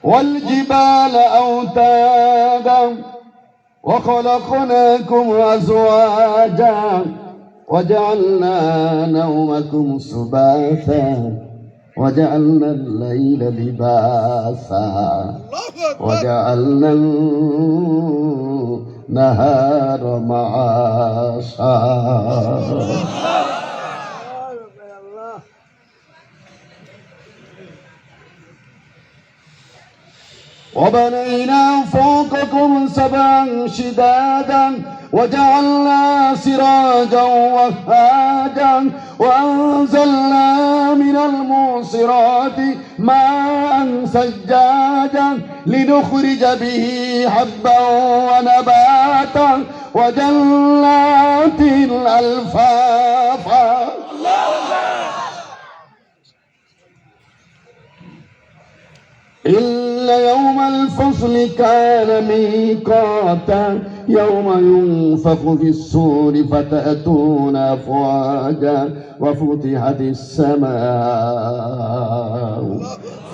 والجبال أوتادا وخلقناكم أزواجا وجعلنا نومكم سباتا وجعلنا الليل لباسا وجعلنا النهار معاشا وبنينا فوقكم سبعا شدادا وجعلنا سراجا وهاجا وأنزلنا من المعصرات ماء ثجاجا لنخرج به حبا ونباتا وجنات ألفافا إلا يوم الفصل كان ميقاتا يوم ينفخ في الصور فتأتون أفواجا وفتحت السماء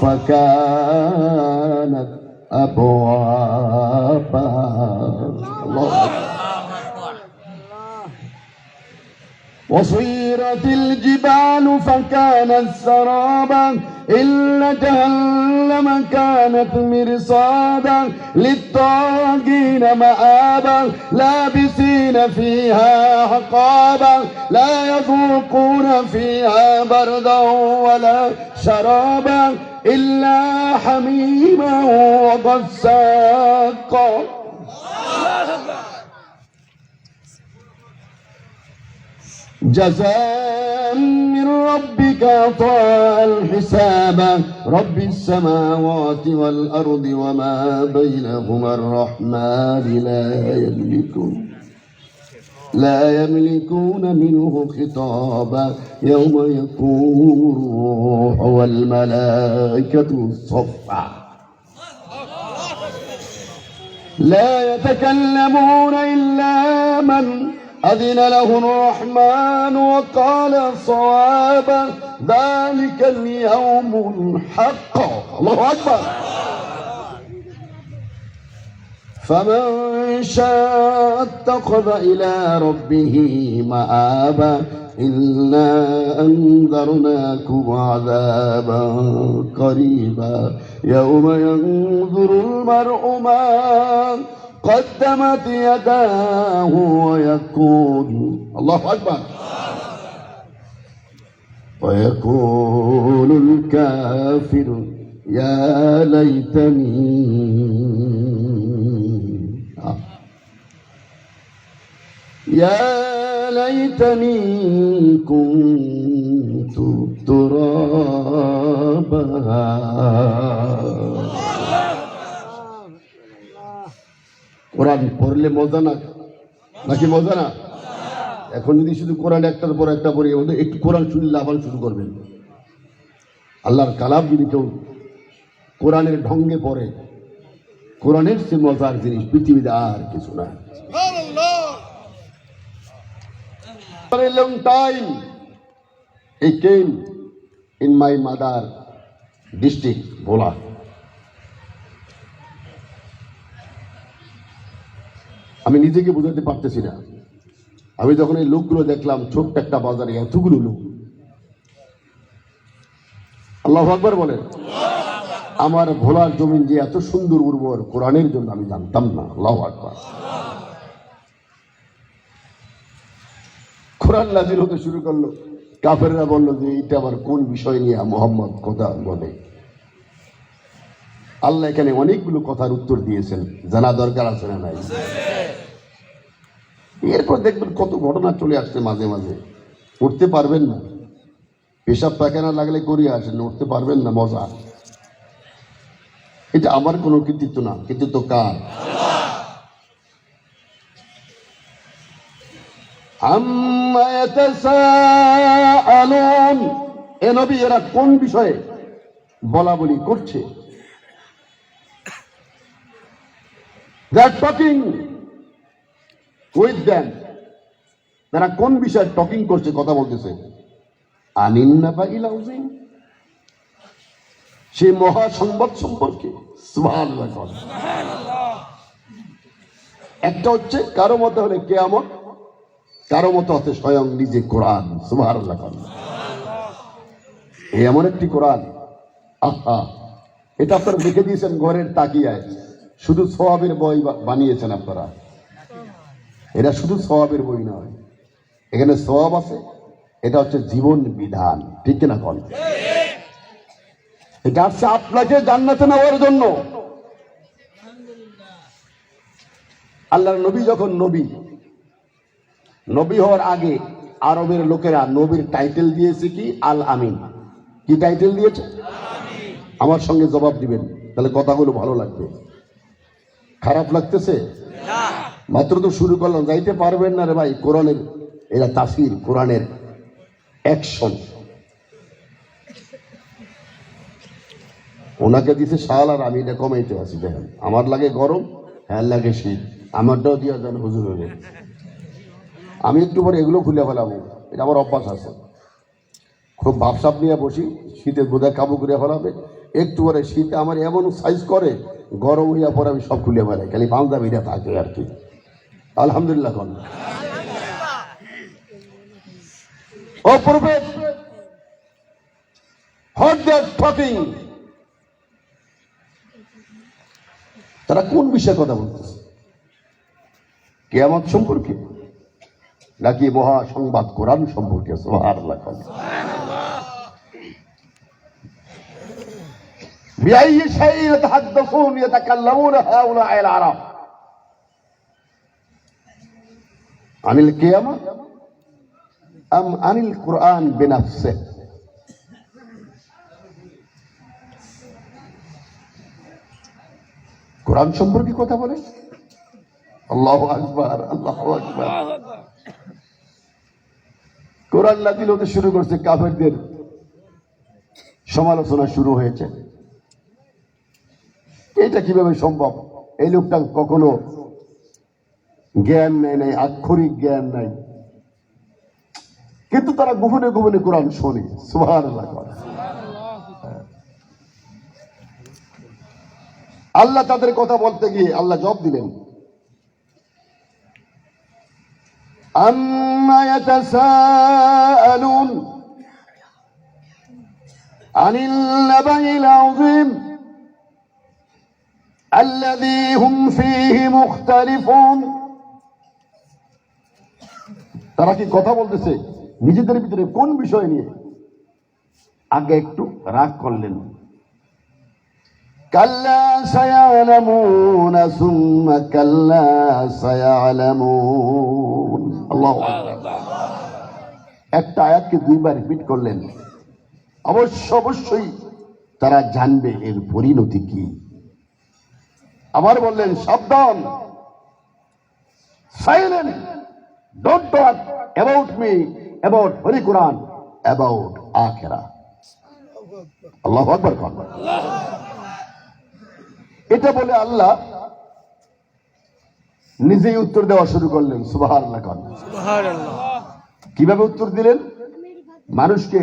فكانت أبوابا. الله وصيرت الجبال فكانت سرابا إن جهنم كانت مرصادا للطاغين مآبا لابسين فيها حقابا لا يذوقون فيها بردا ولا شرابا إلا حميما وغساقا. جزاء من ربك عطاء حسابا رب السماوات والأرض وما بينهما الرحمن لا يملكون منه خطابا يوم يقوم الروح والملائكة صفا لا يتكلمون إلا من أذن له الرحمن وقال صوابا ذلك اليوم الحق. الله أكبر. فمن شاء اتخذ إلى ربه مآبا إنا أنذرناكم عذابا قريبا يوم ينظر المرء ما قدمت يداه ويقول الله أكبر ويقول الكافر يا ليتني كنت ترابا. কোরআন পড়লে মজা না নাকি মজা না? এখন যদি শুধু কোরআন একটার পর একটা পড়ি একটু কোরআন শুনলে আবার শুরু করবেন। আল্লাহর কালাম যদি কেউ কোরআনের ঢঙ্গে পড়ে কোরআনের সে মজার জিনিস পৃথিবীতে আর কিছু না। For a long time he came in my mother district Bhola. আমি নিজেকে বোঝাতে পারতেছি না। আমি যখন এই লোকগুলো দেখলাম ছোট্ট একটা বাজারে এতগুলো লোক, আল্লাহু আকবার বলেন। আমার ভোলার জমিন যে এত সুন্দর উর্বর কোরআনের জন্য আমি জানতাম না। আল্লাহু আকবার। কোরআন নাযিল হতে শুরু করলো, কাফেররা বলল যে এটা আবার কোন বিষয় নিয়ে মুহাম্মদ কথা বলে। আল্লাহ এখানে অনেকগুলো কথার উত্তর দিয়েছেন, জানা দরকার আছে না নাই? এরপর দেখবেন কত ঘটনা চলে আসছে মাঝে মাঝে, উঠতে পারবেন না। পেশাব পায়খানা লাগলে করিয়ে আসেন, উঠতে পারবেন না। মজা। এটা আমার কোনো কৃতিত্ব না, কৃতিত্ব কার? আম্মা ইয়াতাসাআলুন, এ নবী এরা কোন বিষয়ে বলা বলি করছে? They are talking with them. তারা কোন বিষয়ে টকিং করছে, কথা বলতেছে? আনিন নাবাইল আযীম, সেই মহা সংবাদ সম্পর্কে। সুবহানাল্লাহ। একটা হচ্ছে কারো মতে হলে কিয়ামত, কারো মতে হচ্ছে স্বয়ং নিজে কোরআন। সুবহানাল্লাহ। এই এমন একটি কোরআন, আহা, এটা আপনারা লিখে দিয়েছেন ঘরের তাকিয়ায়, শুধু সওয়াবের বই বানিয়েছেন আপনারা। এটা শুধু সওয়াবের বই নয়, এখানে সওয়াব আছে, এটা হচ্ছে জীবন বিধান। ঠিক কিনা বল? এটা হচ্ছে আপনাকে জান্নাতে নেওয়ার জন্য। আল্লাহর নবী যখন নবী হওয়ার আগে আরবের লোকেরা নবীর টাইটেল দিয়েছে কি? আল আমিন। কি টাইটেল দিয়েছে? আমার সঙ্গে জবাব দিবেন, তাহলে কথাগুলো ভালো লাগবে। খারাপ লাগতেছে? মাত্র তো শুরু করলাম, যাইতে পারবেন না রে ভাই। কোরআনের এটা তাফসীর, কোরআনের অ্যাকশন। ওনাকে দিছে শাল আর আমি এটা কমাইতে আছি। দেখেন, আমার লাগে গরম, হ্যাঁ লাগে শীত, আমারটাও দিয়া যান হুজুর হয়ে। আমি একটু পরে এগুলো খুলে ফেলাবো, এটা আমার অভ্যাস আছে। খুব ভাবসাপ নিয়ে বসি, শীতের বোধহয় কাবু করে ফেলাবে, একটু পরে শীতে আমার এমন সাইজ করে, গরম হইয়া পরে আমি সব খুলে ফেলাই, খালি পাঞ্জাবিটা থাকে আর কি। আলহামদুলিল্লাহ। O prophet, what they are talking? তারা কোন বিষয়ে কথা বলতেছে? কিয়ামত সম্পর্কে নাকি মহা সংবাদ কোরআন সম্পর্কে? সুবহানাল্লাহ। বিআইয়ি শাইইন ইয়াতাহাদ্দাসুন ইয়াতাকাল্লামুনা হাউলা'i আল-আরাব আনিল কিয়ামah আম আনিল কুরআন বিনাফসিহি? কোরআন সম্পর্কে কথা বলে। আল্লাহু আকবার, আল্লাহু আকবার। কোরআন নাযিল হতে শুরু করছে, কাফেরদের সমালোচনা শুরু হয়েছে। এটা কিভাবে সম্ভব? এই লোকটা কখনো জ্ঞান নেয় নাই, আক্ষরিক জ্ঞান নাই, কিন্তু তারা গোপনে গোপনে কোরআন শোনে। সুবহানাল্লাহ। আল্লাহ তাদের কথা বলতে গিয়ে আল্লাহ জবাব দিলেন, আম্মা ইয়াতাসাআলুন আনিল নাবাইল আযীম আল্লাযী হুম ফীহি মুখতালিফুন। তারা কি কথা বলতেছে নিজেদের ভিতরে কোন বিষয় নিয়ে? আগে একটু রাগ করলেন। কাল্লা সায়ালামুন সুম্মা কাল্লা সায়ালামুন। আল্লাহু আকবার। একটা আয়াতকে দুইবার রিপিট করলেন। অবশ্যই তারা জানবে এর পরিণতি কি। আবার বললেন, সাবধান, silent, don't talk about me, about holy Quran, about আখিরা। আল্লাহু আকবার। এটা বলে আল্লাহ নিজেই উত্তর দেওয়া শুরু করলেন। সুবহানাল্লাহ। কিভাবে উত্তর দিলেন? মানুষকে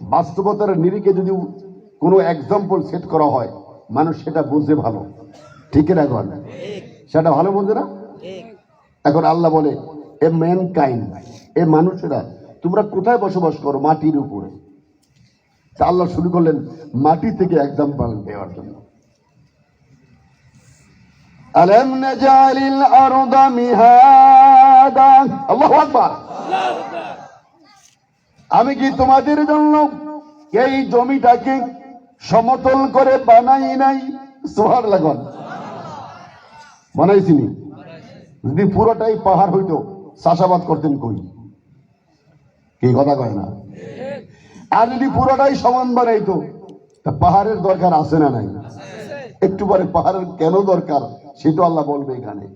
বাস্তবতার নিরিখে যদি কোনো এক্সাম্পল সেট করা হয়, মানুষ সেটা বুঝে ভালো। ঠিক না? সেটা ভালো বোঝে না। এখন আল্লাহ বলে, এ ম্যানকাইন্ড, এ মানুষেরা, তোমরা কোথায় বসবাস করো? মাটির উপরে। তা আল্লাহ শুরু করলেন মাটি থেকে এক্সাম্পল দেওয়ার জন্য। আলাম নাজালিল আরদা মিহাদা। আল্লাহু আকবার। আমি কি তোমাদের জন্য এই জমিটাকে সমতল করে বানাই নাই? সুবহানাল্লাহ। বানাইছিনি? যদি পুরোটাই পাহাড় হইতো, চাষাবাদ করতেন কই? কি কথা কয় না? আর যদি পুরোটাই সমান বানাইতো, তা পাহাড়ের দরকার আছে না নাই? একটু পরে পাহাড়ের কেন দরকার সেটা আল্লাহ বলবে এখানে।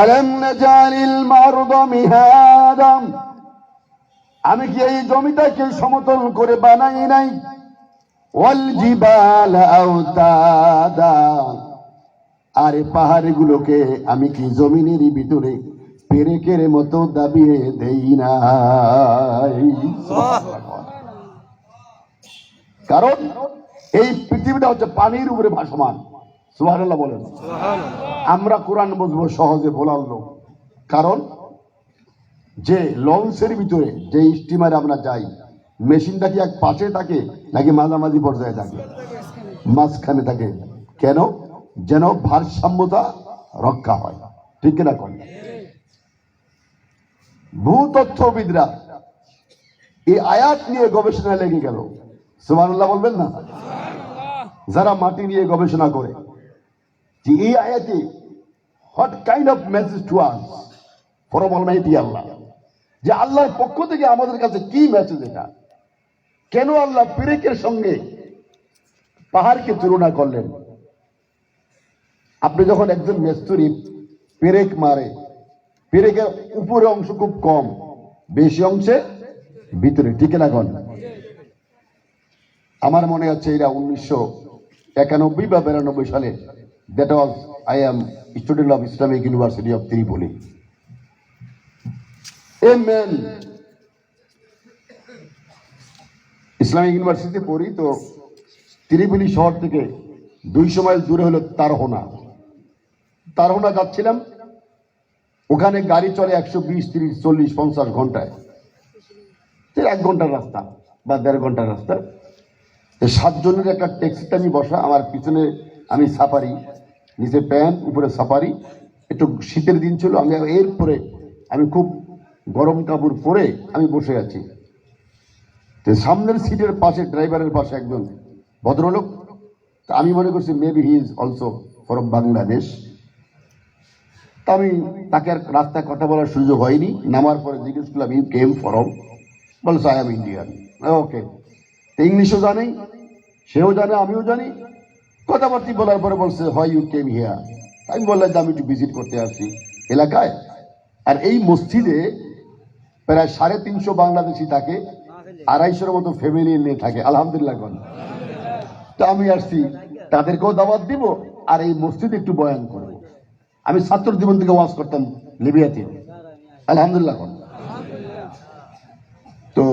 আলাম নাজালিল আরদা মিহাদা। আমি কি এই জমিটাকে সমতল করে বানাই নাই? ওয়াল জিবালা আওতাদা। আর পাহাড়গুলোকে আমি কি জমিনের ভিতরে পেরেকের মতো দাবিয়ে দেই নাই? কারণ এই পৃথিবীটা হচ্ছে পানির উপরে ভাসমান। সুবহানাল্লাহ বলেন। আমরা কোরআন বুঝবো সহজে বলার লোক, কারণ যে লঞ্চের ভিতরে যে স্টিমারে আমরা যাই, মেশিনটা কি এক পাশে থাকে নাকি মাঝামাঝি পর্যায়ে থাকে? মাঝখানে থাকে। কেন? যেন ভারসাম্যতা রক্ষা হয়। ঠিক কিনা কোন? ভূতত্ত্ববিদরা এই আয়াত নিয়ে গবেষণা লেগে গেল। সুবহানাল্লাহ বলবেন না? যারা মাটি নিয়ে গবেষণা করে যে এই আয়াতে what kind of message to us from almighty Allah, যে আল্লাহর পক্ষ থেকে আমাদের কাছে কি মেসেজ এটা? কেন আল্লাহ পেরেকের সঙ্গে পাহাড়কে তুলনা করলেন? আপনি যখন একজন মিস্ত্রি পেরেক মারে, পেরেকের উপরে অংশ খুব কম, বেশি অংশে ভিতরে। ঠিক না কোন? আমার মনে হচ্ছে এরা 1991 বা 92 সালে, that was I am student of Islamic university of ত্রিপলি। A man Islamic ইউনিভার্সিটিতে পড়ি, তো ত্রিপলি শহর থেকে 200 মাইল দূরে হলো তারহোনা। তারহোনা যাচ্ছিলাম, ওখানে গাড়ি চলে 120, 30, 40, 50 ঘন্টায়। 1 ঘন্টার রাস্তা বা 1.5 ঘন্টার রাস্তা। 7 জনের একটা ট্যাক্সিতে আমি বসা, আমার পিছনে আমি সাফারি, নিচে প্যান্ট, উপরে সাফারি। একটু শীতের দিন ছিল, আমি এরপরে আমি খুব গরম কাপড় পরে আমি বসে আছি। তো সামনের সিটের পাশে, ড্রাইভারের পাশে একজন ভদ্রলোক। তা আমি মনে করছি maybe he is also from Bangladesh. তা আমি তাকে আর রাস্তায় কথা বলার সুযোগ হয়নি। নামার পরে জিজ্ঞেস করলাম, ইউ কেম ফ্রম? বলছে আই এম ইন্ডিয়ান। ওকে। ইংলিশও জানে, সেও জানে, আমিও জানি। কথাবার্তা বলার পরে বলছে, হোয়াই ইউ কেম হিয়ার? আমি বললাম যে আমি একটু ভিজিট করতে আসছি এলাকায়। আর এই মসজিদে প্রায় 350 বাংলাদেশি থাকে, 250-এর মতো ফ্যামিলি নিয়ে থাকে। আলহামদুলিল্লাহ। তো আমি আসছি, তাদেরকেও দাওয়াত দিব আর এই মসজিদে একটু বয়ান করব। আমি ছাত্র জীবন থেকে ওয়াজ করতাম লিবিয়াতে। আলহামদুলিল্লাহ। তো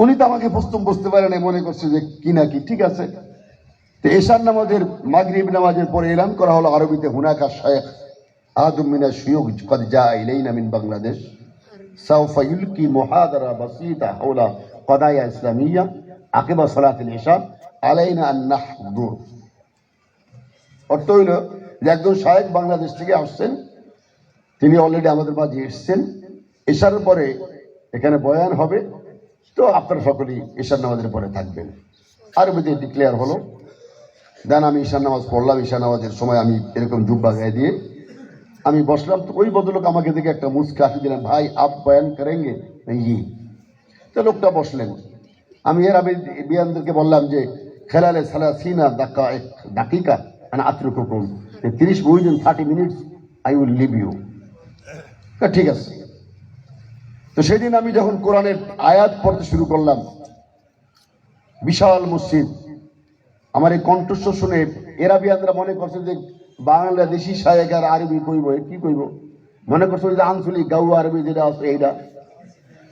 উনি তো আমাকে প্রথম বুঝতে পারেন, মনে করছে যে কি না কি। ঠিক আছে। তো এশার নামাজের, মাগরিব নামাজের পরে এলান করা হলো আরবিতে, হুনাকা শায়খ আদম মিনা শুয়ুখ কদ জা ইলাইনা মিন বাংলাদেশ সাউফা ইউলকি মুহাদারা বাসিতা হাওলা কদায়া ইসলামিয়া আকিবা সালাতিল ইশা আলাইনা আন নাহদুর। অর্থ হইল যে একজন শায়খ বাংলাদেশ থেকে আসছেন, তিনি অলরেডি আমাদের মাঝে এসছেন। এশার পরে এখানে বয়ান হবে, তো আপনারা সকলেই ঈশার নামাজের পরে থাকবেন। আরবিতে ডিক্লেয়ার হলো। দেন আমি ঈশার নামাজ পড়লাম। ঈশার নামাজের সময় আমি এরকম জুব্বা গায়ে দিয়ে আমি বসলাম। তো ওই ভদ্রলোক আমাকে দেখে একটা মুস্কা হাসি দিলেন, ভাই আপ বয়ান করেঙ্গে? জি। তো লোকটা বসলেন। আমি এর আগে বিয়ানদেরকে বললাম যে খেলালে সালাসিনা দাকিকা মানে আত্রকুকুম, 30 minutes I will leave you. ঠিক আছে। তো সেদিন আমি যখন কোরআনের আয়াত পড়তে শুরু করলাম, বিশাল মসজিদ, আমার এই কণ্ঠস্বর শুনে এরাবিয়ানরা মনে করছে যে বাংলাদেশি শায়েখ আর আরবি কইব, কি কইব, মনে করছে যে আঞ্চলিক গাউ আরবি যেটা আছে এইটা।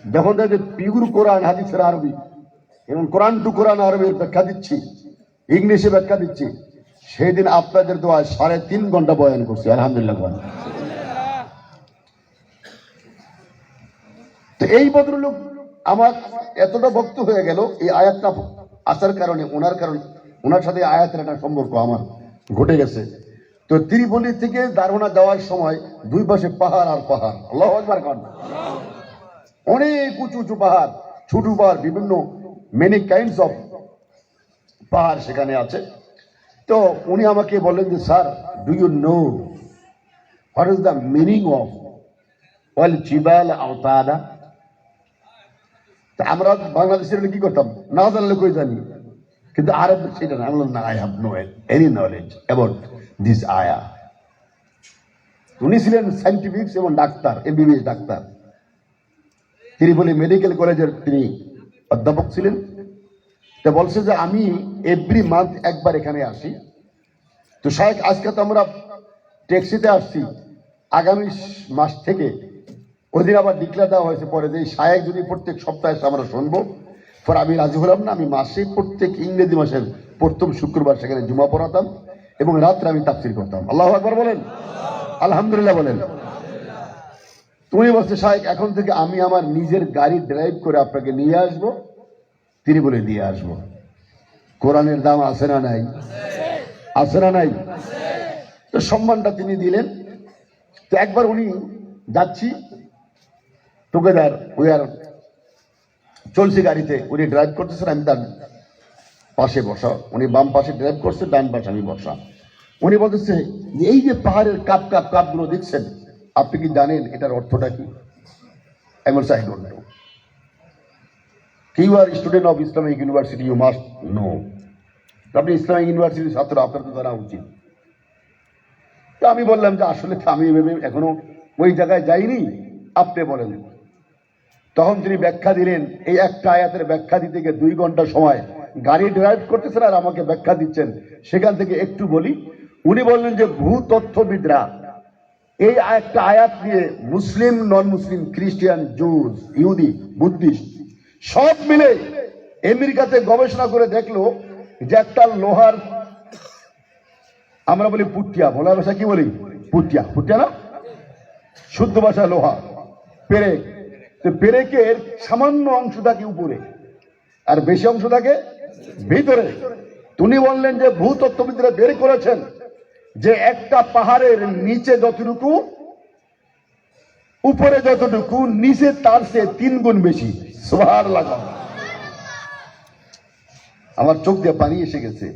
যখন দেখে পিগুর কোরআন হাদিসের আরবি এবং কোরআন টু কোরআন আরবির ব্যাখ্যা দিচ্ছি, ইংলিশে ব্যাখ্যা দিচ্ছি, সেই দিন আপনাদের দোয়ায় 3.5 ঘন্টা বয়ান করছি। আলহামদুলিল্লাহ। তো এই ভদ্রলোক আমার এতটা ভক্ত হয়ে গেল এই আয়াতটা আসার কারণে, ওনার সাথে আয়াতের একটা সম্পর্ক আমার ঘটে গেছে। তো ত্রিপলি থেকে দারোনা যাওয়ার সময় 2 পাশে পাহাড় আর পাহাড়। আল্লাহু আকবার। অনেক উঁচু উঁচু পাহাড়, ছোট পাহাড়, বিভিন্ন মেনি কাইন্ডস অফ পাহাড় সেখানে আছে। তো উনি আমাকে বললেন যে sir, do you know what is the meaning of ওয়াল জিবাল আওতাদা? আমরা বাংলাদেশের কি করতাম, না জানলে কই জানি, কিন্তু আরব সেটা না। না, I have no any knowledge about this আয়া। উনি ছিলেন সায়েন্টিফিক এবং doctor, MBBS doctor. Tripoli medical কলেজের তিনি অধ্যাপক ছিলেন। তো বলছে যে আমি এভরি মান্থ একবার এখানে আসি। তো শায়েখ, আজকে তো আমরা ট্যাক্সিতে আসছি, আগামী মাস থেকে ওদিন আবার ডিক্লেয়ার দেওয়া হয়েছে পরে যে শায়েখ যদি প্রত্যেক সপ্তাহে আমরা শুনবো, পরে আমি রাজি হলাম না, আমি মাসে প্রত্যেক ইংরেজি মাসের প্রথম শুক্রবার সেখানে জুমা পড়াতাম এবং রাত্রে আমি তাফসীর করতাম। আল্লাহু আকবার বলেন, আলহামদুলিল্লাহ বলেন। তুমি বলছে সাহেব এখন থেকে আমি আমার নিজের গাড়ি ড্রাইভ করে আপনাকে নিয়ে আসব। তিনি বলে দিয়ে আসবো। কোরআনের দাম আছে না নাই? আছে না নাই? তো সম্মানটা তিনি দিলেন। তো একবার উনি যাচ্ছি টুগেদার, উই আর চলছি গাড়িতে, উনি ড্রাইভ করতেছেন, আমি তার পাশে বসা। উনি বাম পাশে ড্রাইভ করছে, ডান পাশে আমি বসা। উনি বলতেছে যে এই যে পাহাড়ের কাপ কাপ কাপগুলো দেখছেন, আপনি কি জানেন এটার অর্থটা কি? আমি বলছি I don't know. You are student of Islamic university, you must know. আপনি ইসলামিক ইউনিভার্সিটির ছাত্র, আপনার তো জানা উচিত। তো আমি বললাম যে আসলে আমি ভেবে এখনো ওই জায়গায় যাইনি, আপনি বলেন। তখন তিনি ব্যাখ্যা দিলেন। এই একটা আয়াতের ব্যাখ্যা দিতে গিয়ে 2 ঘন্টা সময়, গাড়ি ড্রাইভ করতেছেন আর আমাকে ব্যাখ্যা দিচ্ছেন। সেখান থেকে একটু বলি। উনি বললেন যে ভূতত্ত্ববিদরা এই একটা আয়াত নিয়ে মুসলিম, নন মুসলিম, খ্রিস্টান, জুস, ইহুদি, বুদ্ধিস্ট সব মিলে আমেরিকাতে গবেষণা করে দেখলো যে একটা লোহার, আমরা বলি পুটিয়া, বলা ভাষা কি বলি? পুটিয়া, পুটিয়া না, শুদ্ধ ভাষা লোহা, পেরেক। তো পেরেকের সামান্য অংশ থাকে উপরে আর বেশি অংশ থাকে ভিতরে। তিনি বললেন যে ভূতত্ত্ববিদরা বের করেছেন যে একটা পাহাড়ের নিচে যতটুকু, উপরে যতটুকু, নিচে তার চেয়ে 3 গুণ বেশি। সুবহানাল্লাহ। আমার চোখ দিয়ে পানি এসে গেছে।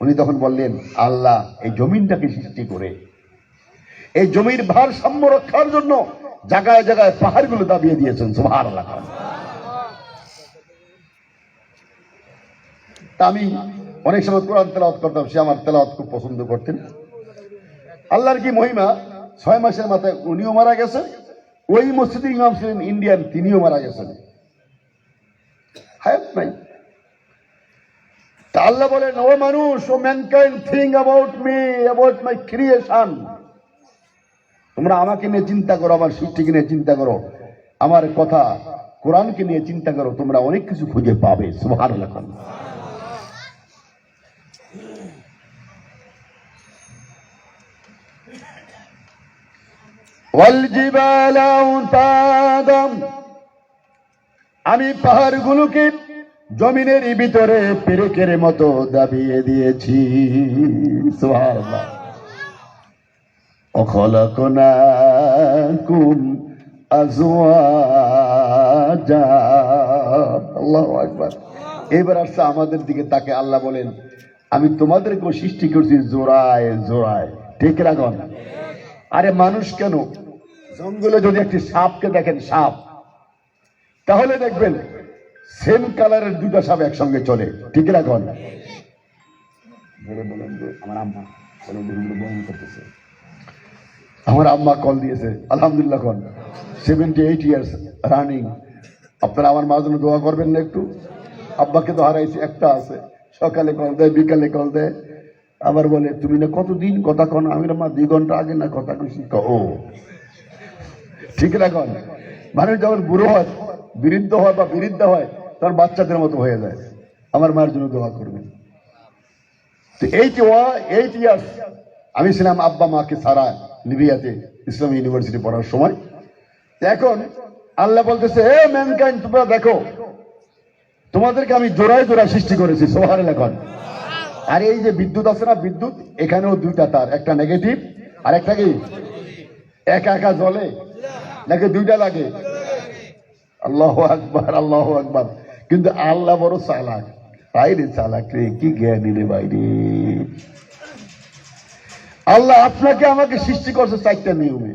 উনি তখন বললেন আল্লাহ এই জমিনটাকে সৃষ্টি করে এই জমির ভারসাম্য রক্ষার জন্য জায়গায় জায়গায় পাহাড়গুলো দাবিয়ে দিয়েছেন। সুবহানাল্লাহ। তা আমি অনেক সময় কোরআন তেলাওয়াত করতাম, সে আমার তেলাওয়াত খুব পছন্দ করতেন। আল্লাহর কি মহিমা, 6 মাসের মাথায় উনিও মারা গেছেন। ওই মসজিদের ইমাম ছিলেন ইন্ডিয়ান, তিনিও মারা গেছেন, হায়াত নাই। তা আল্লাহ বলেন ও মানুষ, O mankind, think about me, about my creation. তোমরা আমাকে নিয়ে চিন্তা করো, আমার সৃষ্টিকে নিয়ে চিন্তা করো, আমার কথা কোরআনকে নিয়ে চিন্তা করো, তোমরা অনেক কিছু খুঁজে পাবে। সুবহানাল্লাহ। আমি পাহাড়গুলোকে জমিনের ভিতরে পেরেকের মতো দাবিয়ে দিয়েছি। সুবহানাল্লাহ। অখলাকনাকুম আজওয়াজা। আল্লাহু আকবার। এবার আসছে আমাদের দিকে তাকে আল্লাহ বলেন আমি তোমাদেরকে সৃষ্টি করছি জোড়ায় জোড়ায়। ঠিক রাখুন। আরে মানুষ কেন, জঙ্গলে যদি একটি সাপকে দেখেন, সাপ, তাহলে দেখবেন সেম কালারের 2টা সাপ একসঙ্গে চলে। ঠিক রাখুন। আমার আম্মা করতেছে, আমার আম্মা কল দিয়েছে, আলহামদুলিল্লাহ, 78 ইয়ার্স রানিং। আপনারা আমার মার জন্য দোয়া করবেন না একটু? আব্বাকে তো হারাইছি, একটা আছে, সকালে কল দেয়, বিকালে কল দেয়, আবার বলে তুমি না কতদিন কথা কন। আমি মা 2 ঘন্টা আগে না কথা কইছি। ও ঠিক রাখুন। মানুষ যখন বুড়ো হয়, বৃদ্ধ হয় বা বৃদ্ধা হয়, তখন বাচ্চাদের মতো হয়ে যায়। আমার মায়ের জন্য দোয়া করবেন। তো 8 ইয়ার্স আমি ছিলাম আব্বা মাকে ছাড়া লিবিয়াতে ইসলামী ইউনিভার্সিটি পড়ার সময়। এখন আল্লাহ বলতেছে হে ম্যানকাইন্ড, তোমরা দেখো তোমাদেরকে আমি জোড়ায় জোড়ায় সৃষ্টি করেছি। সুবহানাল্লাহ। আর এই যে বিদ্যুৎ আছে না, বিদ্যুৎ, এখানেও 2টা তার, একটা নেগেটিভ আর একটা কি, একা একা জ্বলে নাকি 2টা লাগে? আল্লাহু আকবার, আল্লাহু আকবার। কিন্তু আল্লাহ বড় চালাক। বাইরে চালাক রে, কি জ্ঞানী রে বাইরে। আল্লাহ আপনাকে আমাকে সৃষ্টি করছে 4টা নিয়মে।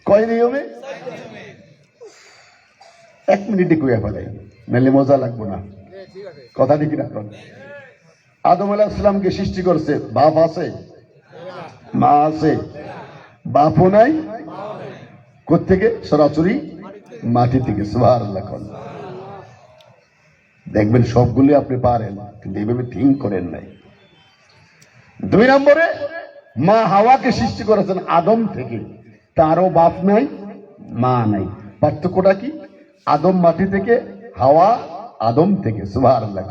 কয় নিয়মে? 1 মিনিটে কইয়া ফেলাই, নাহলে মজা লাগবো না। কথা ঠিক না? আদম আলাইহিস সালামকে সৃষ্টি করছে, বাপ আছে, মা আছে, বাপও নাই, কোত্থেকে? সরাসরি মাটি থেকে। সুবহানাল্লাহ। দেখবেন সবগুলো আপনি পারেন, কিন্তু এইভাবে থিঙ্ক করেন নাই। 2 নম্বরে মা হাওয়াকে সৃষ্টি করেছেন আদম থেকে, তারও বাপ নাই, মা নাই। পার্থক্যটা কি? আদম মাটি থেকে, হাওয়া আদম থেকে। সুবহানাল্লাহ।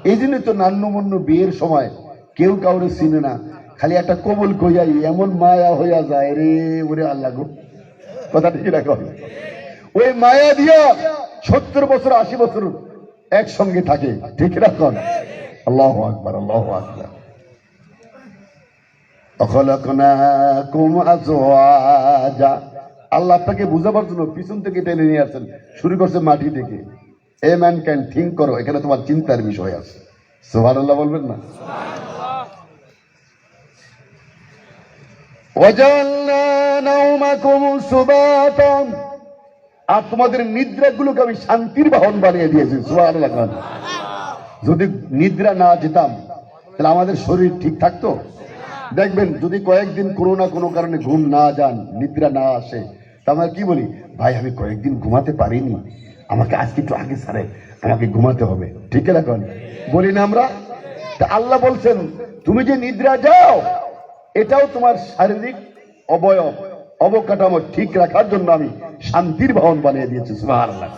এই জন্য তো নান্নমন্য বিয়ের সময় কেউ কাউরে চিনে না, খালি একটা কবুল কইয়াই এমন মায়া হইয়া যায় রে, ওরে আল্লাহ গো, কথা ঠিক রাখো। ওই মায়া দিয়া 70 বছর 80 বছর একসঙ্গে থাকে, ঠিক রাখুন। আল্লাহু আকবার, আল্লাহু আকবার। আল্লাহ আপনাকে বুঝাবার জন্য পিছন থেকে টেনে নিয়ে আসছেন, শুরু করছে মাটি থেকে। এ ম্যান ক্যান থিঙ্ক করো, এখানে তোমার চিন্তার বিষয় আছে। সুবহানাল্লাহ বলবেন না? আর তোমাদের নিদ্রাগুলোকে আমি শান্তির বাহন বানিয়ে দিয়েছি। সুবহানাল্লাহ। যদি নিদ্রা না যেতাম তাহলে আমাদের শরীর ঠিক থাকতো? দেখবেন যদি কয়েকদিন কোনো না কোনো কারণে ঘুম না যান, নিদ্রা না আসে, তা আমরা কি বলি, ভাই আমি কয়েকদিন ঘুমাতে পারিনি, আমাকে আজকে একটু আগে ছাড়ে, আমাকে ঘুমাতে হবে, ঠিক রাখুন, বলি না আমরা? তা আল্লাহ বলছেন তুমি যে নিদ্রা যাও, এটাও তোমার শারীরিক অবয়ব অবকাঠামো ঠিক রাখার জন্য আমি শান্তির বাহন বানিয়ে দিয়েছি। সুবহানাল্লাহ।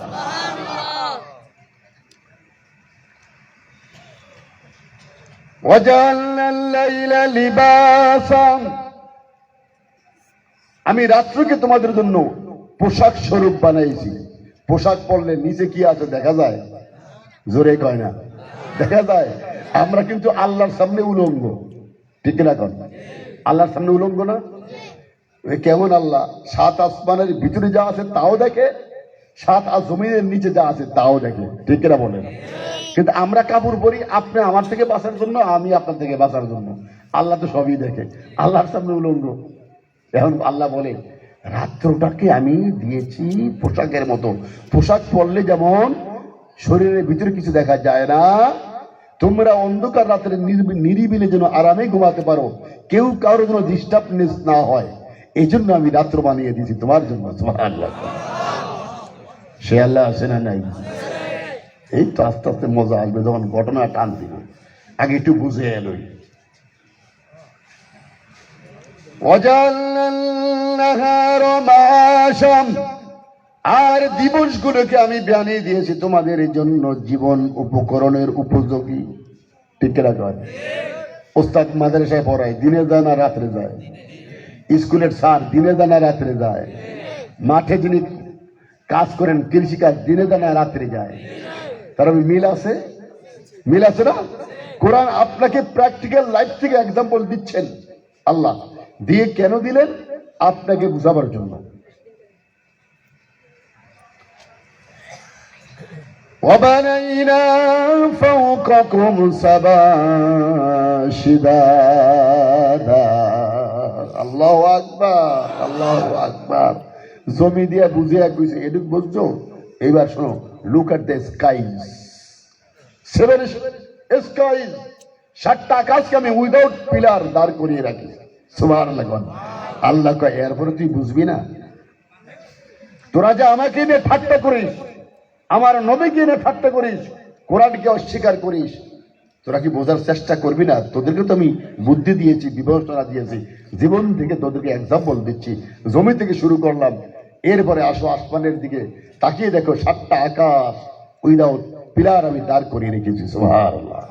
আমি রাত্রকে তোমাদের জন্য পোশাক স্বরূপ বানাইছি। পোশাক পরলে নিচে কি আছে দেখা যায়? জোরে কয় না, দেখা যায়। আমরা কিন্তু আল্লাহর সামনে উলঙ্গ, ঠিক না? কন আল্লাহর সামনে উলঙ্গ না? কেমন আল্লাহ 7 আসমানের ভিতরে যা আছে তাও দেখে, 7 জমিনের নিচে যা আছে তাও দেখে, ঠিক না বলেন? কিন্তু আমরা কাপড় পরি আপনি আমার থেকে বাঁচার জন্য, আমি আপনার থেকে বাঁচার জন্য। আল্লাহ তো সবই দেখে, আল্লাহর সামনে উলঙ্গ। এখন আল্লাহ বলে রাত্রটাকে আমি দিয়েছি পোশাকের মতো। পোশাক পরলে যেমন শরীরের ভিতরে কিছু দেখা যায় না, তোমরা অন্ধকার রাত্রে নিরিবিলে যেন আরামে ঘুমাতে পারো, কেউ কারোর যেন ডিস্টার্বনেস না হয়, এই জন্য আমি রাত্র বানিয়ে দিয়েছি তোমার জন্য। সুবহানাল্লাহ। সে আল্লাহ আছে না নাই? এই তো আস্তে আস্তে মজা আসবে যখন ঘটনা টান দিব, আগে একটু বুঝে এলোই। আর দিবসগুলোকে আমি বানিয়ে দিয়েছি তোমাদের জন্য জীবন উপকরণের উপযোগী, ঠিক রাখবেন। ওস্তাদ মাদ্রাসায় পড়ায়, দিনে যায় না রাত্রে যায়। স্কুলের স্যার দিনে যায় না রাত্রে যায়। মাঠে যিনি কাজ করেন কৃষিকাজ, দিনে যায় না রাত্রে যায়। তার মিল আছে, মিল আছে না? কোরআন আপনাকে প্র্যাকটিক্যাল লাইফ থেকে এক্সাম্পল দিচ্ছেন। আল্লাহ দিয়ে কেন দিলেন? আপনাকে বুঝাবার জন্য। وَبَنَيْنَا فَوْقَكُمْ سَبْعًا شِدَادًا। আল্লাহু আকবার, আল্লাহু আকবার। জমি দিয়া বুঝিয়া কইছে, এটুক বুঝছো? এইবার শোনো, look at the skies, 7 skies, 7টা আকাশকে আমি উইদাউট পিলার দাঁড় করিয়ে রাখি। সুবহানাল্লাহ। আল্লাহ কয় এরপরে তুই বুঝবি না? তোরা যে আমাকে নিয়ে ঠাট্টা করিস, আমার নবীকে নিয়ে ঠাট্টা করিস, কোরআনকে অস্বীকার করিস, তোরা কি বোঝার চেষ্টা করবি না? তোদেরকে তো আমি বুদ্ধি দিয়েছি, বিবেচনা দিয়েছি, জীবন থেকে তোদেরকে এক্সাম্পল দিচ্ছি। জমি থেকে শুরু করলাম, এরপরে আসো আসমানের দিকে, তাকিয়ে দেখো 7টা আকাশ উইদাউট পিলার আমি দাঁড় করিয়ে রেখেছি। সুবহানাল্লাহ।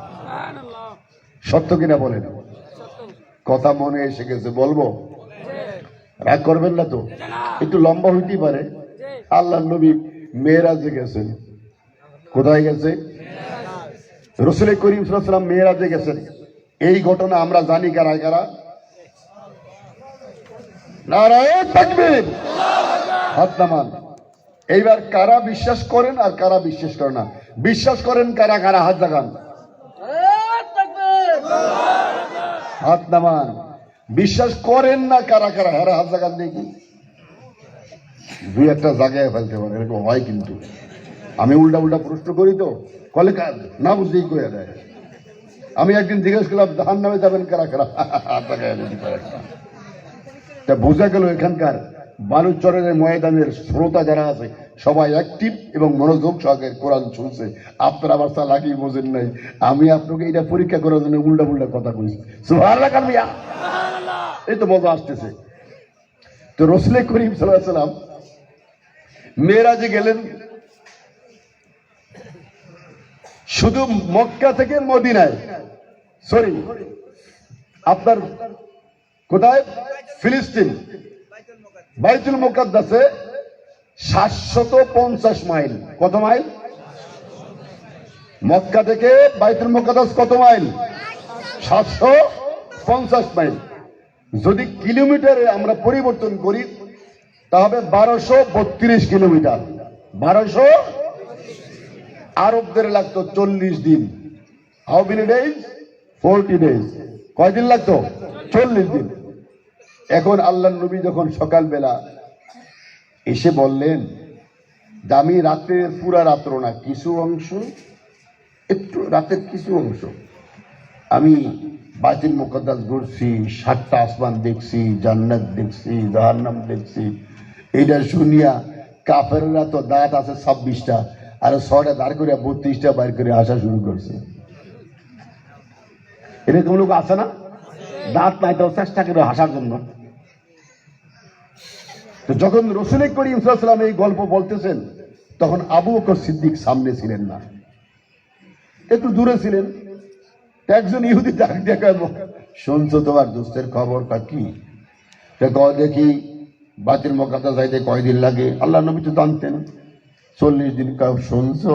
সত্য কিনা বলেন? কথা মনে এসে গেছে, বলবো? রাগ করবেন না তো? একটু লম্বা হইতেই পারে। আল্লাহর নবী মেরাজে গেছেন। কোথায় গেছে? রাসূল করিম সাল্লাল্লাহু আলাইহি ওয়াসাল্লাম মেরাজে গেছেন। এই ঘটনা আমরা জানি কারা কারা? নারায়ে তাকবীর, হাত নামান। এইবার কারা বিশ্বাস করেন আর কারা বিশ্বাস করেন না? বিশ্বাস করেন কারা কারা? হাত লাগান, হাত নামান। বিশ্বাস করেন না কারা কারা? হ্যাঁ, হাত লাগান দেখি। 2-1টা জায়গায় ফেলতে পারে, এরকম হয় কিন্তু। আমি উল্টা উল্টা প্রশ্ন করি তো, কলে না বুঝতেই করে দেয়। আমি একদিন জিজ্ঞেস করলাম জাহান নামে যাবেন কারা কারা? হাত লাগায় বোঝা গেল এখানকার বালুচরের ময়দানের শ্রোতা যারা আছে সবাই অ্যাক্টিভ এবং মনোযোগ সহকারে কোরআন শুনছে। আপনারা আবার চালাকি বোঝেন নাই। আমি আপনাকে এটা পরীক্ষা করার জন্য উল্টা উল্টা কথা কইছি। সুবহানাল্লাহ কামিয়া, এই তো মজা আসতেছে। তো রাসূল করিম সাল্লাল্লাহু আলাইহি ওয়াসাল্লাম মেরাজে গেলেন। শুধু মক্কা থেকে মদিনায়, সরি আপনার কোথায়, ফিলিস্তিন বাইতুল মুকাদ্দাসে 750 মাইল। কত মাইল? মক্কা থেকে বাইতুল মুকাদ্দাস কত মাইল? 750 মাইল। যদি কিলোমিটারে আমরা পরিবর্তন করি তাহলে 1232 কিলোমিটার। 1200। আরবদের লাগতো 40 দিন। How many days? 40 ডেজ। কয়দিন লাগতো? 40 দিন। এখন আল্লাহর নবী যখন সকালবেলা এসে বললেন যে আমি রাতের পুরা রাত্র না, কিছু অংশ, একটু রাতের কিছু অংশ আমি বাইতুল মুকাদ্দাস ঘুরছি, 7টা আসমান দেখছি, জান্নাত দেখছি, জাহান্নাম দেখছি। এইটা শুনিয়া কাফেররা তো দাঁত আছে 26টা, আর 6টা দাঁড় করে 32টা বাইর করে হাসা শুরু করছে। এরকম লোক আছে না? দাঁত নাই তো চেষ্টা করে হাসার জন্য। তো যখন রাসূল করিম সাল্লাল্লাহু আলাইহি ওয়াসাল্লাম এই গল্প বলতেছেন তখন আবু বকর সিদ্দিক সামনে ছিলেন না, একটু দূরে ছিলেন। একজন ইহুদি ডাক দিয়ে কয়, শুনছো তোমার দোস্তের খবরটা কি? দেখি বাইতুল মুকাদ্দাস যাইতে কয়দিন লাগে? আল্লাহ নবী তো জানতেন 40 দিন। শুনছো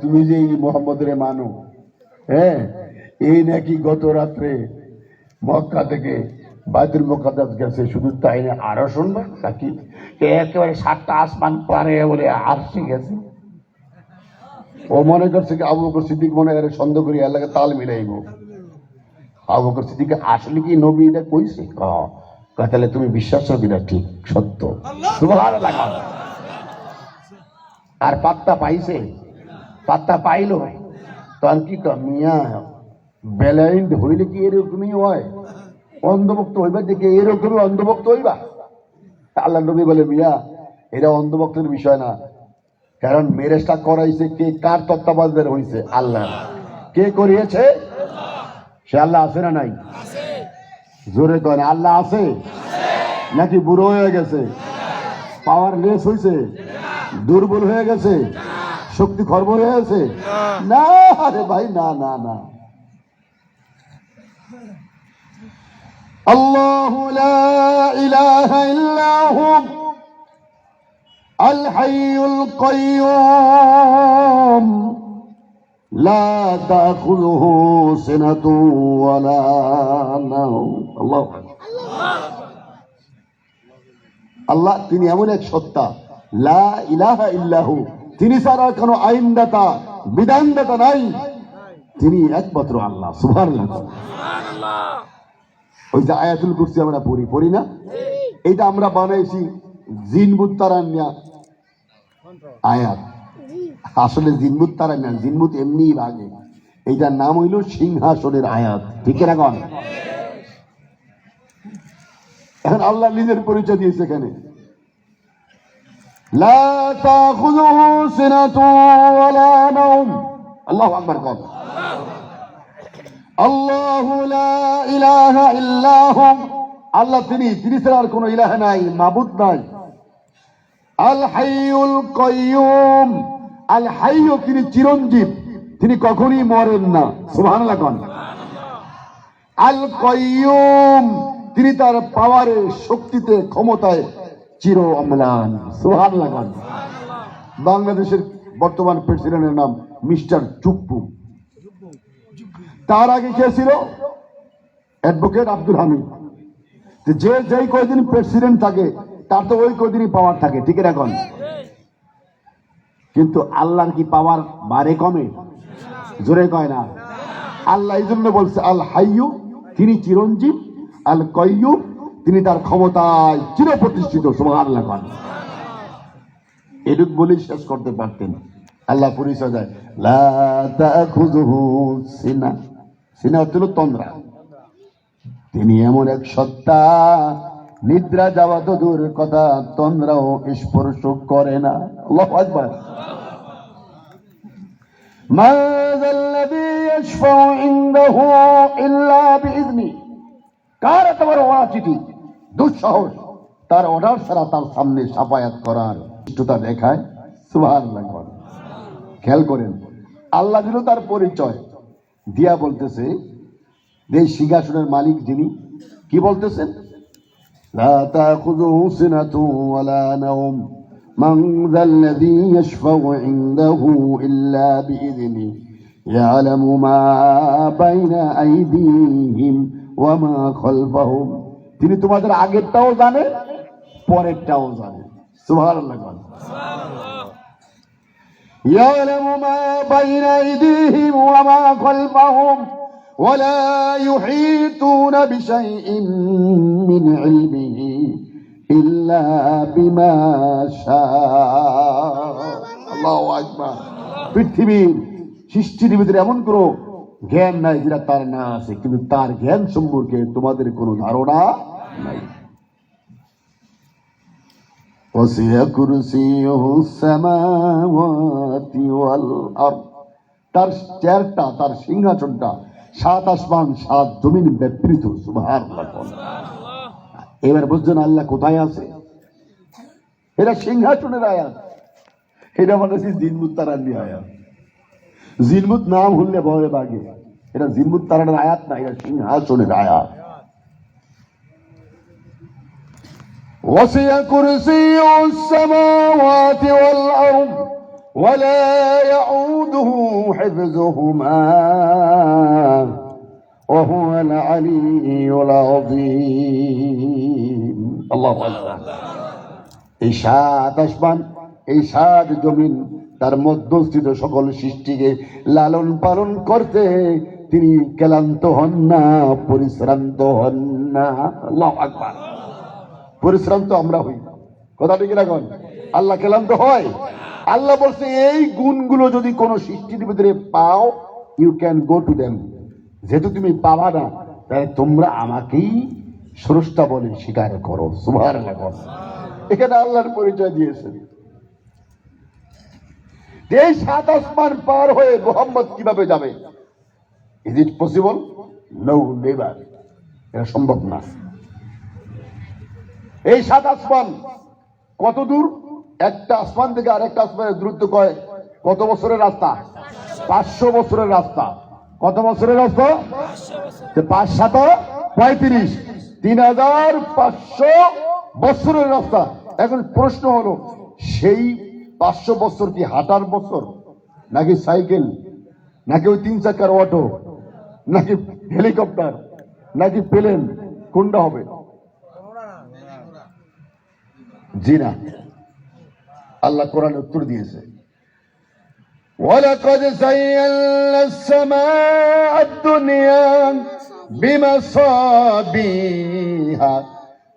তুমি যে মোহাম্মদের মানো, হ্যাঁ, এই নাকি গত রাত্রে মক্কা থেকে বাইতুল মুকাদ্দাস গেছে। শুধু তাই না, আরো শুনবা নাকি একেবারে 7টা আসমান পারে বলে আরশে গেছে। ও মনে করছে কি আবু বকর সিদ্দিক মনে হয় সন্দেহ করি এলাকা তাল মিলাইব। আবু বকর সিদ্দিক আসলে কি নবী এটা কইছে? তাহলে তুমি বিশ্বাস করবি না, ঠিক সত্য। সুবহানাল্লাহ। আর পাত্তা পাইছে? পাত্তা পাইল তখন কি মিয়া ব্যালাইন্ড হইলে কি এরকমই হয়? অন্ধভক্ত হইবা দেখে এরকমই অন্ধভক্ত হইবা? আল্লাহ নবী বলে, মিয়া এটা অন্ধভক্তের বিষয় না, কারণ মেরেজটা করাইছে কে? কার তত্ত্বাবধানে হয়েছে? আল্লাহ। কে করিয়েছে? সে আল্লাহ আছে না নাই? জোরে করেন, আল্লাহ আছে নাকি বুড়ো হয়ে গেছে? পাওয়ারলেস হয়েছে? দুর্বল হয়ে গেছে? শক্তি খর্ব হয়ে গেছে? না আরে ভাই, না না না। আল্লাহু লা ইলাহা ইল্লা হু আল হাইয়ুল কাইয়্যুম লা তাখুযুহু সিনাতুন ওয়ালা নাওম। আল্লাহু আল্লাহ তিনি এমন এক সত্তা, লা ইলাহা ইল্লাহু, তিনি ছাড়া কোনো আইনদাতা বিধানদাতা নাই, তিনি একমাত্র আল্লাহ। সুবহানাল্লাহ। ওই যে আয়াতুল কুরসি আমরা পড়ি না, এইটা আমরা বানাইছি জিনবুত তারান্না আয়াত। আসলে জিনবুত তারান্না, জিনবুত এমনিই ভাগে। এইটার নাম হইল সিংহাসনের আয়াত। ঠিক না? এখন আল্লাহ নিজের পরিচয় দিয়েছে এখানে, লা তাখুযুহু সিনাতুন ওয়ালা নাওম। আল্লাহু আকবার। কর আল্লাহু লা ইলাহা ইল্লা হু, আল্লাহ তিনি ছাড়া আর কোনো ইলাহ নাই, মাবুদ নাই। আল হাইয়ুল কাইয়্যুম, আল হাইয়্যু তিনি চিরঞ্জীব, তিনি কখনোই মরেন না। সুবহানাল্লাহ। আল কাইয়্যুম তিনি তার পাওয়ারে, শক্তিতে, ক্ষমতায় চির অম্লান। সুবহানাল্লাহ। বাংলাদেশের বর্তমান প্রেসিডেন্টের নাম মিস্টার চুপ্পু। তার আগে কে ছিল? অ্যাডভোকেট আব্দুল হামিদ। যে যেই কয়দিন প্রেসিডেন্ট থাকে তার তো ওই কয়দিনই পাওয়ার থাকে। ঠিক এখন কিন্তু আল্লাহর কি পাওয়ার বাড়ে কমে? জোরে কয় না। আল্লাহ এই জন্য বলছে আল হাইয়্যু তিনি চিরঞ্জীব, আল কাইয়্যুম তিনি তার ক্ষমতায় চির প্রতিষ্ঠিত। সুবহানাল্লাহ। এটুক বলেই শেষ করতে পারতেন। আল্লাহ পরিচয় দেয়, লা তাখুযুহু সিনা, সিনা হচ্ছে তন্দ্রা। তিনি এমন এক সত্তা, নিদ্রা যাওয়া তো দূরের কথা, তন্দ্রাও স্পর্শ করে না। আল্লাহু আকবার। মা যাল্লাযী ইয়াশফাউ ইনদাহু ইল্লা বিইذনি, কার এত বড় চিঠি, দুঃসাহস তার অর্ডার ছাড়া তার সামনে সাফায়াত করার ইষ্টতা দেখায়। সুবহানাল্লাহ। খেয়াল করেন, আল্লাহ দিল তার পরিচয় দিয়া বলতেছে যে সিংহাসনের মালিক যিনি কি বলতেছেন, লা তাখুযুহু সিনাতুন ওয়ালা নাওম মান যাল্লাযী ইয়াশফাউ ইনদাহু ইল্লা বিইযনিহি ইয়ালামু মা বাইনা আইদিহিম ওয়া মা খালফাহুম। তিনি তোমাদের আগেরটাও জানেন, পরেরটাও জানেন। সুবহানাল্লাহ। ইয়ালামু মা বাইনা আইদিহিম ওয়া মা খালফাহুম ولا يحيطون بشيء من علمه إلا بما شاء। আল্লাহু আকবার। পৃথিবীর সৃষ্টির ভিতরে এমন কোনো জ্ঞান নাই যেটা তার না আছে, কিন্তু তার জ্ঞান সম্পর্কে তোমাদের কোনো ধারণা নাই। وسع كرسيه السماوات والأرض। তার চেয়ারটা, তার সিংহাসনটা 7 আসমান 7 জমিন ব্যাপৃত। সুবহানাল্লাহ। এবার বুঝছেন আল্লাহ কোথায় আছে? এটা সিংহাসনের আয়াত, এটা মানে জিনমুত তারান্নি আয়াত। জিনমুত নাম হলে ভয়ে বাগে, এটা জিনমুত তারানের আয়াত না, এটা সিংহাসনের আয়াত। وسع كرسيه السماوات والأرض ولا يعوده حفظهما وهو العلي العظيم। الله أكبر। এই 7 আসমান, এই 7 জমিন, তার মধ্যস্থিত সকল সৃষ্টিকে লালন পালন করতে তিনি ক্লান্ত হন না, পরিশ্রান্ত হন না। আল্লাহু আকবার। পরিশ্রান্ত আমরা হই, কথা ঠিক রাখুন। আল্লাহ ক্লান্ত হয়? আল্লাহ বলছে এই গুণগুলো যদি কোন সৃষ্টির ভিতরে পাও, you can go to them. যেহেতু তুমি পাবা না, তাহলে তোমরা আমাকেই স্রষ্টা বলে স্বীকার করো। সুবহানাল্লাহ। এখানে আল্লাহর পরিচয় দিয়েছেন। এই 7 আসমান পার হয়ে মুহাম্মদ কিভাবে যাবে? Is it possible? No, never. এটা সম্ভব না। এই 7 আসমান কত দূর? একটা আসমান থেকে আরেকটা আসমানের দূরত্ব কত বছরের রাস্তা? 500 বছরের রাস্তা। কত বছরের রাস্তা? 5 7 35, 3500 বছরের রাস্তা। এখন প্রশ্ন হলো, সেই 500 বছর কি হাঁটার বছর, নাকি সাইকেল, নাকি ওই 3 চাকার অটো, নাকি হেলিকপ্টার, নাকি প্লেন? কোনটা হবে? জি না। আল্লাহ কোরআনে উত্তর দিয়েছে, ওয়ালাকাদ যায়্যানা আস-সামাআ আদ-দুনিয়া বিমাসাবিহা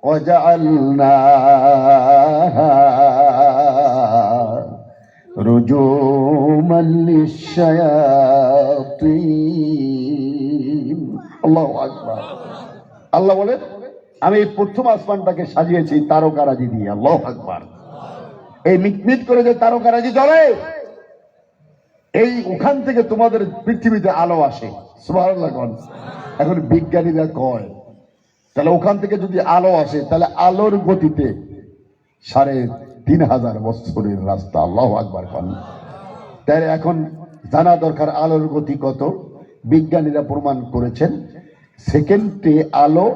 ওয়া জাআলনাহা রুজুমান লিশ-শায়াতিন। আল্লাহু আকবার। আল্লাহ বলে, আমি এই প্রথম আসমানটাকে সাজিয়েছি তারকারাজি দিয়ে। আল্লাহু আকবার। এই মিটমিট করে যে তারকারাজি জ্বলে, এই ওখান থেকে তোমাদের পৃথিবীতে আলো আসে। সুবহানাল্লাহ। এখন বিজ্ঞানীরা কয়, তাহলে ওখান থেকে যদি আলো আসে, তাহলে আলোর গতিতে 3500 বছরের রাস্তা। আল্লাহু আকবার। তাই এখন জানা দরকার আলোর গতি কত। বিজ্ঞানীরা প্রমাণ করেছেন সেকেন্ডে আলো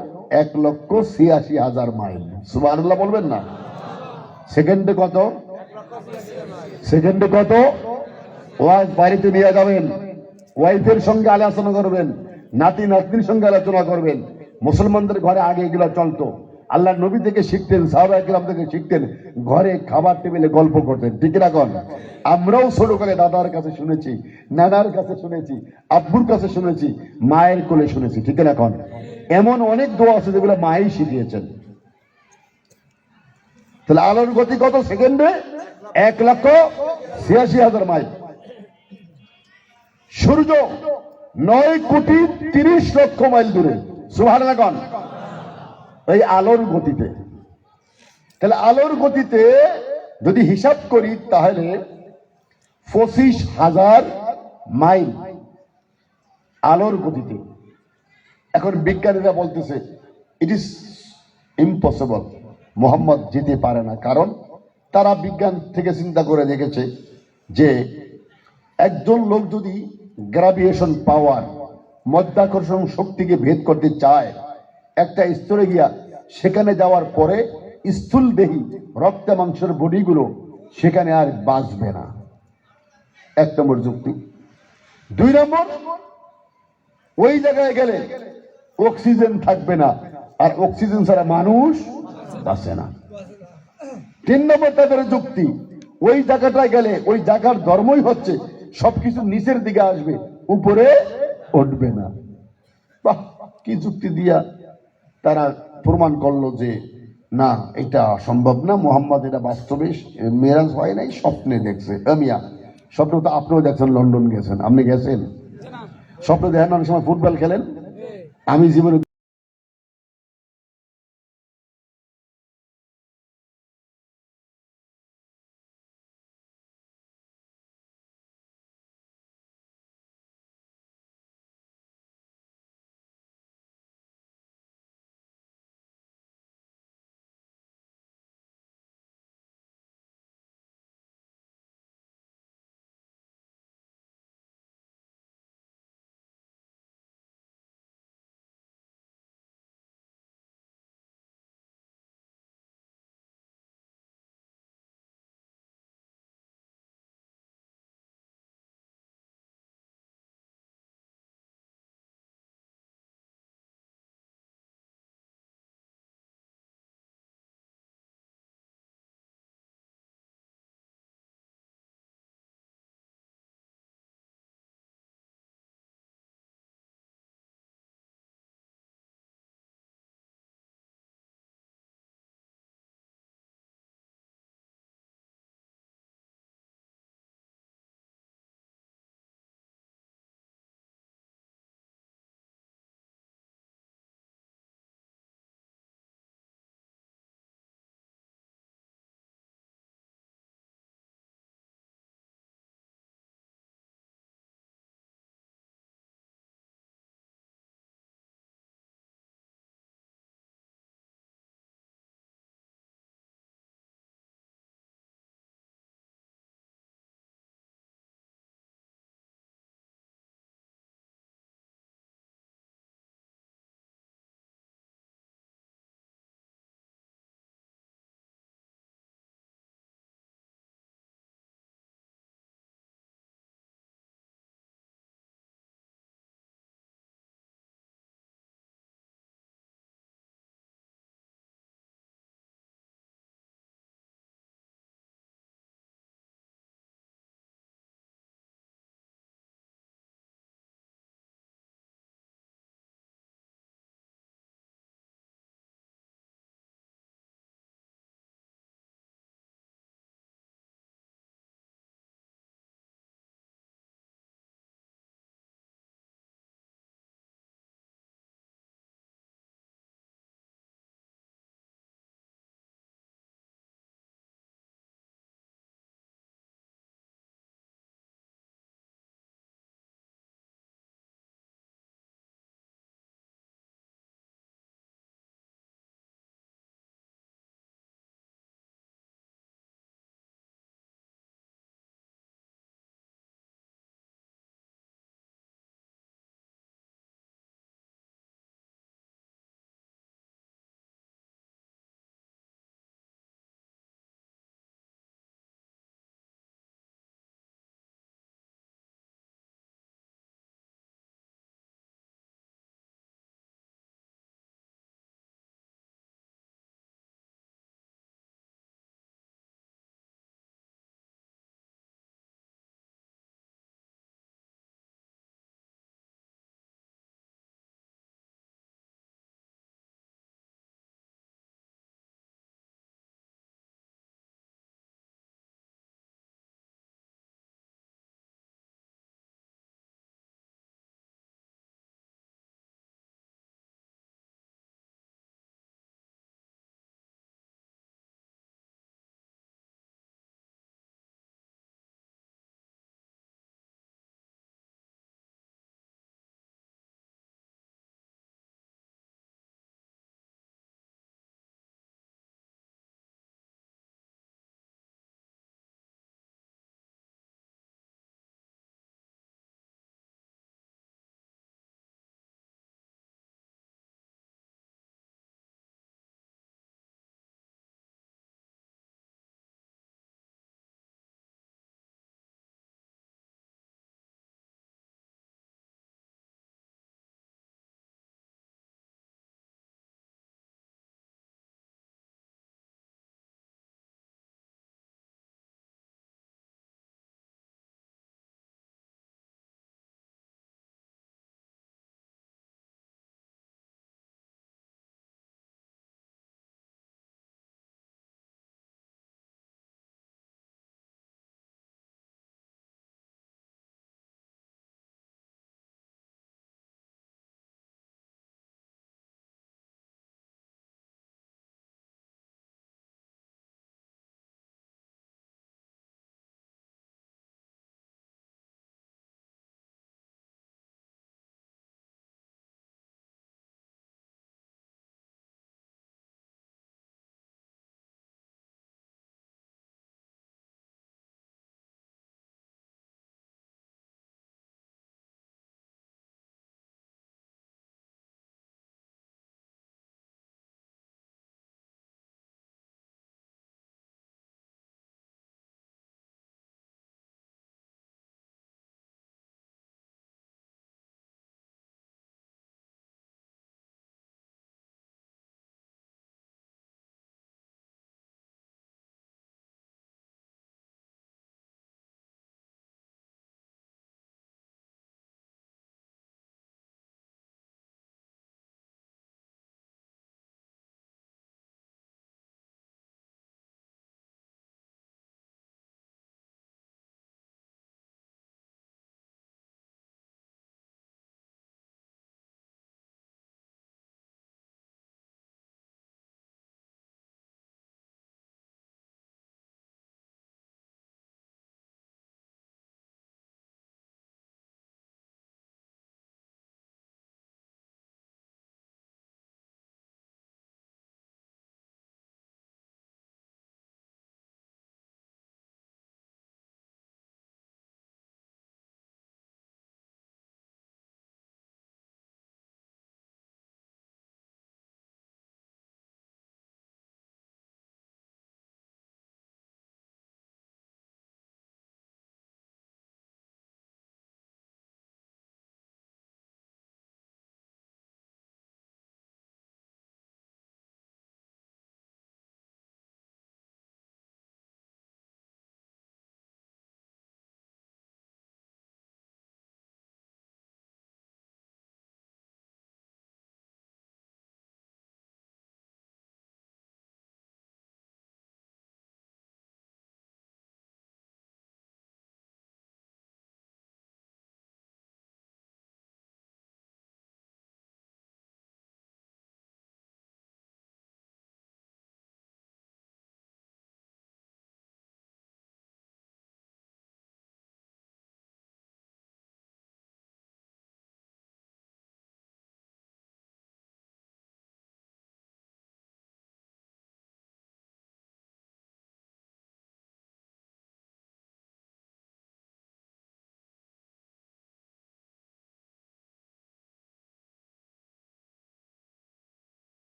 1,86,000 মাইল। সুবহানাল্লাহ বলবেন না? সেকেন্ডে কত? সেকেন্ডে কত? ওয়াইফ বাড়িতে নিয়ে যাবেন, ওয়াইফের সঙ্গে আলোচনা করবেন, নাতি নাতনির সঙ্গে আলোচনা করবেন। মুসলমানদের ঘরে আগে এগুলো চলতো। আল্লাহ নবী থেকে শিখতেন, সাহাবায়ে কেরাম থেকে শিখতেন, ঘরে খাবার টেবিলে গল্প করতেন। ঠিক রাখুন। আমরাও ছোটকালে দাদার কাছে শুনেছি, নানার কাছে শুনেছি, আব্বুর কাছে শুনেছি, মায়ের কোলে শুনেছি। ঠিক রাখুন। এমন অনেক দোয়া আছে যেগুলো মাই শিখিয়েছেন। তাহলে আলোর গতি কত সেকেন্ডে? 1,86,000 মাইল। সূর্য 9,30,00,000 মাইল দূরে। সুবহানাল্লাহ। এই আলোর গতিতে, তাহলে আলোর গতিতে যদি হিসাব করি, তাহলে 25,000 মাইল আলোর গতিতে। এখন বিজ্ঞানীরা বলতেছে ইট ইজ ইম্পসিবল, মুহাম্মদ যেতে পারে না। কারণ তারা বিজ্ঞান থেকে চিন্তা করে দেখেছে যে একজন লোক যদি গ্রাভিটেশন পাওয়ার মধ্যাকর্ষণ শক্তিকে ভেদ করতে চায়, একটা স্তরে গিয়া সেখানে যাওয়ার পরে স্থূল দেহি রক্ত মাংসের বডিগুলো সেখানে আর বাঁচবে না। 1 নম্বর যুক্তি। 2 নম্বর, ওই জায়গায় গেলে অক্সিজেন থাকবে না, আর অক্সিজেন ছাড়া মানুষ বাঁচে না। 3 নম্বর তাদের যুক্তি, ওই জায়গাটায় গেলে ওই জায়গার ধর্মই হচ্ছে সবকিছু নিচের দিকে আসবে, উপরে উঠবে না। বাহ, কি যুক্তি দিয়া তারা প্রমাণ করলো যে না, এটা সম্ভব না, মোহাম্মদ এটা বাস্তবে মেরাজ হয় নাই, স্বপ্নে দেখছে। আমিয়া স্বপ্ন তো আপনিও দেখছেন, লন্ডন গেছেন, আপনি গেছেন, স্বপ্ন দেখেন, অনেক সময় ফুটবল খেলেন। আমি জীবনে